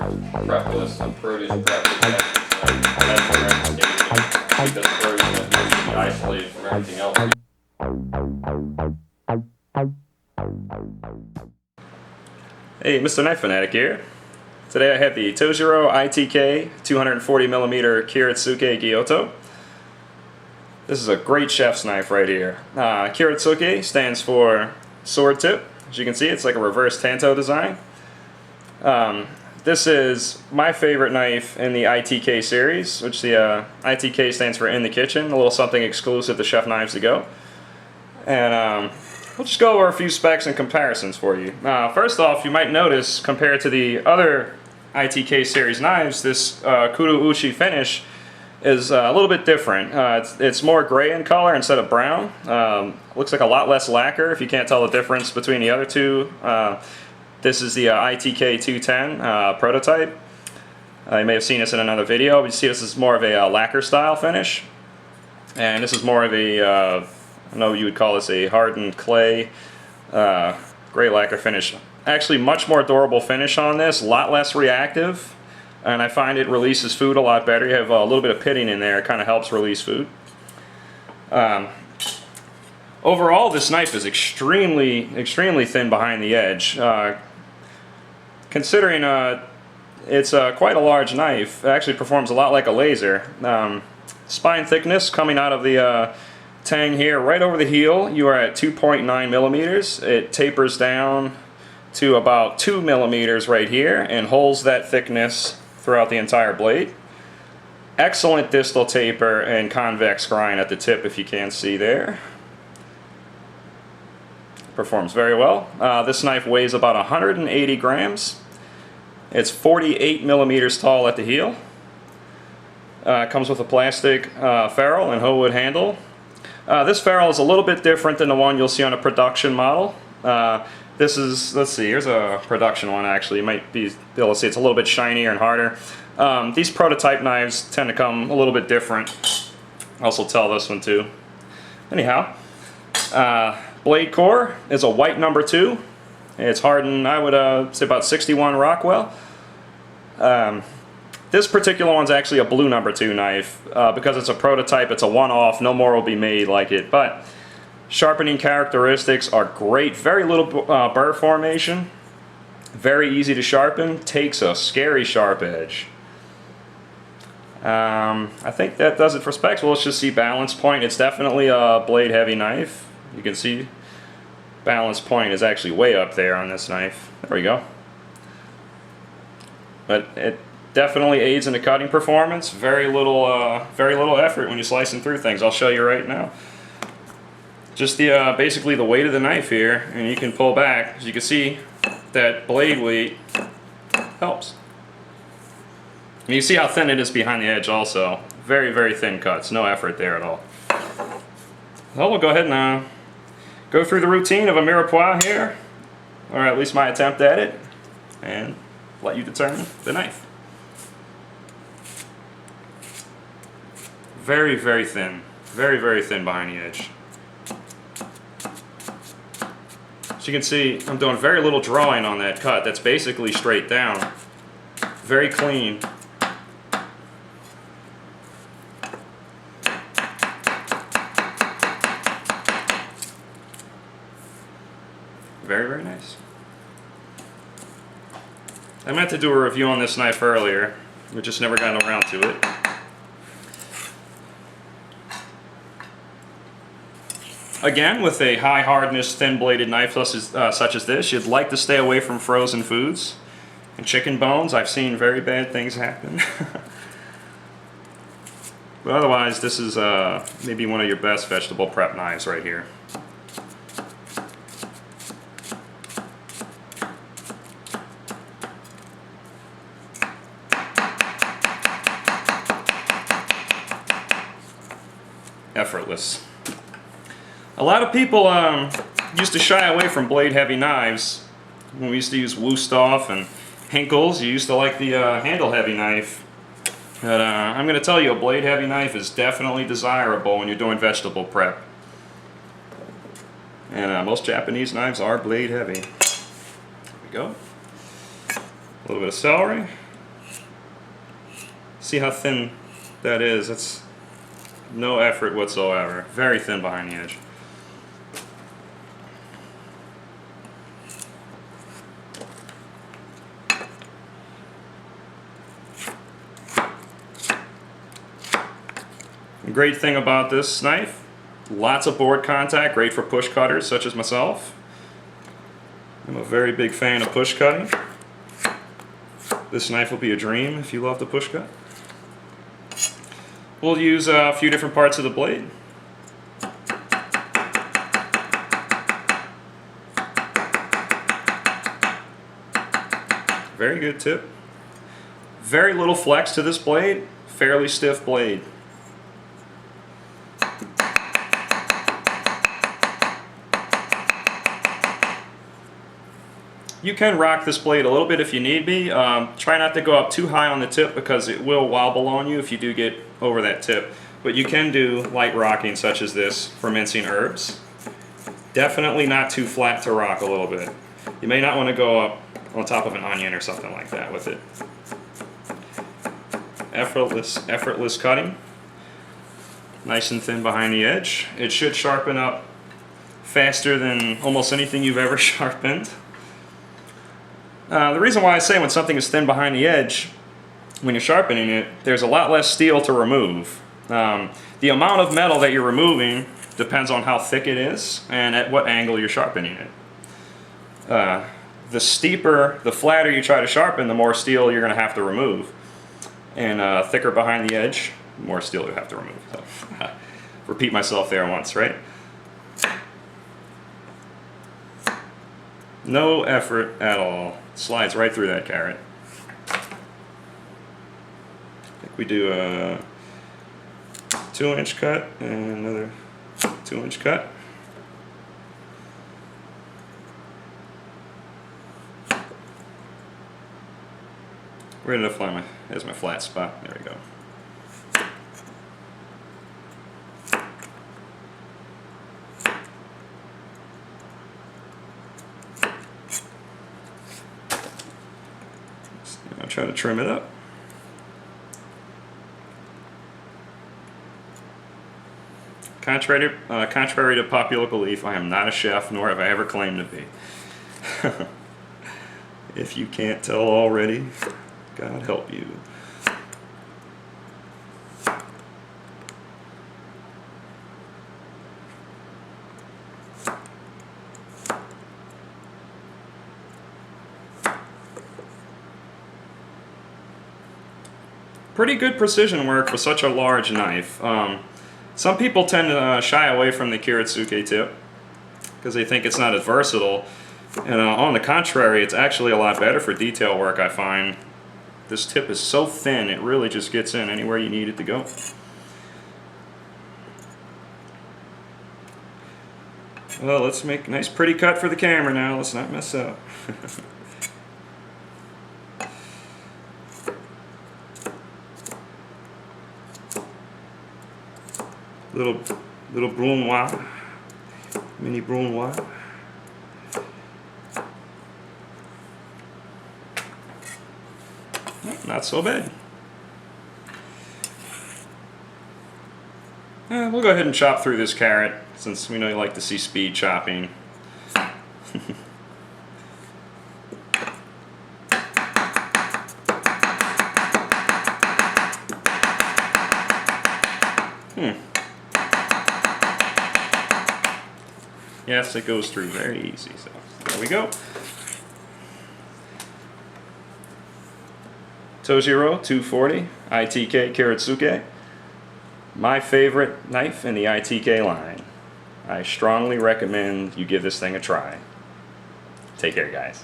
prep list of produce prep that's keep this frozen that needs to be isolated from everything else. Hey, Mr. Knife Fanatic here. Today I have the Tojiro ITK 240mm Kiritsuke Gyuto. This is a great chef's knife right here. Kiritsuke stands for sword tip. As you can see, it's like a reverse tanto design. This is my favorite knife in the ITK series, which the ITK stands for in the kitchen, a little something exclusive to chef knives to go. And we'll just go over a few specs and comparisons for you. First off, you might notice, compared to the other ITK series knives, this Kuru Uchi finish is a little bit different. It's more gray in color instead of brown. Looks like a lot less lacquer if you can't tell the difference between the other two. This is the ITK 210 prototype. You may have seen this in another video, but you see this is more of a lacquer style finish. And this is more of a, I know you would call this a hardened clay gray lacquer finish. Actually much more durable finish on this, a lot less reactive. And I find it releases food a lot better. You have a little bit of pitting in there, it kind of helps release food. Overall, this knife is extremely thin behind the edge. Considering it's quite a large knife, it actually performs a lot like a laser. Spine thickness coming out of the tang here, right over the heel, you are at 2.9 millimeters. It tapers down to about 2 millimeters right here and holds that thickness throughout the entire blade. Excellent distal taper and convex grind at the tip, if you can see there. Performs very well. This knife weighs about 180 grams. It's 48 millimeters tall at the heel. Comes with a plastic ferrule and hoe wood handle. This ferrule is a little bit different than the one you'll see on a production model. This is, let's see, here's a production one actually. You might be able to see it's a little bit shinier and harder. These prototype knives tend to come a little bit different. Also tell this one too. Anyhow, blade core is a white number 2. It's hardened, I would say about 61 Rockwell. This particular one's actually a blue number 2 knife. Because it's a prototype, it's a one-off, no more will be made like it. But sharpening characteristics are great. Very little burr formation. Very easy to sharpen. Takes a scary sharp edge. I think that does it for specs. Well, let's just see balance point. It's definitely a blade heavy knife. You can see balance point is actually way up there on this knife. There we go. But it definitely aids in the cutting performance. Very little effort when you're slicing through things. I'll show you right now. Just the basically the weight of the knife here, and you can pull back. As you can see, that blade weight helps. And you see how thin it is behind the edge also. Very thin cuts, no effort there at all. Well, we'll go ahead and go through the routine of a mirepoix here, or at least my attempt at it, and let you determine the knife. Very thin. Very thin behind the edge. As you can see, I'm doing very little drawing on that cut. That's basically straight down. Very clean. Very nice. I meant to do a review on this knife earlier. We just never got around to it. Again, with a high hardness, thin bladed knife such as this, you'd like to stay away from frozen foods and chicken bones. I've seen very bad things happen. But otherwise, this is maybe one of your best vegetable prep knives right here. Effortless. A lot of people used to shy away from blade heavy knives. When we used to use Wusthof and Henckels, you used to like the handle heavy knife. But I'm going to tell you, a blade heavy knife is definitely desirable when you're doing vegetable prep. And most Japanese knives are blade heavy. There we go. A little bit of celery. See how thin that is? It's no effort whatsoever. Very thin behind the edge. The great thing about this knife, lots of board contact, great for push cutters such as myself. I'm a very big fan of push cutting. This knife will be a dream if you love to push cut. We'll use a few different parts of the blade. Very good tip. Very little flex to this blade, fairly stiff blade. You can rock this blade a little bit if you need be. Try not to go up too high on the tip because it will wobble on you if you do get over that tip. But you can do light rocking such as this for mincing herbs. Definitely not too flat to rock a little bit. You may not want to go up on top of an onion or something like that with it. Effortless cutting. Nice and thin behind the edge. It should sharpen up faster than almost anything you've ever sharpened. The reason why I say when something is thin behind the edge, when you're sharpening it, there's a lot less steel to remove. The amount of metal that you're removing depends on how thick it is and at what angle you're sharpening it. The steeper, the flatter you try to sharpen, the more steel you're going to have to remove. And thicker behind the edge, the more steel you have to remove. So, repeat myself there once, right? No effort at all. Slides right through that carrot. I think we do a 2-inch cut and another 2-inch cut. Where did I find there's my flat spot. There we go. I'll try to trim it up. Contrary to popular belief, I am not a chef, nor have I ever claimed to be. If you can't tell already, God help you. Pretty good precision work for such a large knife. Some people tend to shy away from the Kiritsuke tip because they think it's not as versatile. And on the contrary, it's actually a lot better for detail work, I find. This tip is so thin, it really just gets in anywhere you need it to go. Well, let's make a nice pretty cut for the camera now. Let's not mess up. little brunoise, mini brunoise. Not so bad. We'll go ahead and chop through this carrot since we know you like to see speed chopping. Yes, it goes through very easy. So there we go. Tojiro 240 ITK Kiritsuke. My favorite knife in the ITK line. I strongly recommend you give this thing a try. Take care, guys.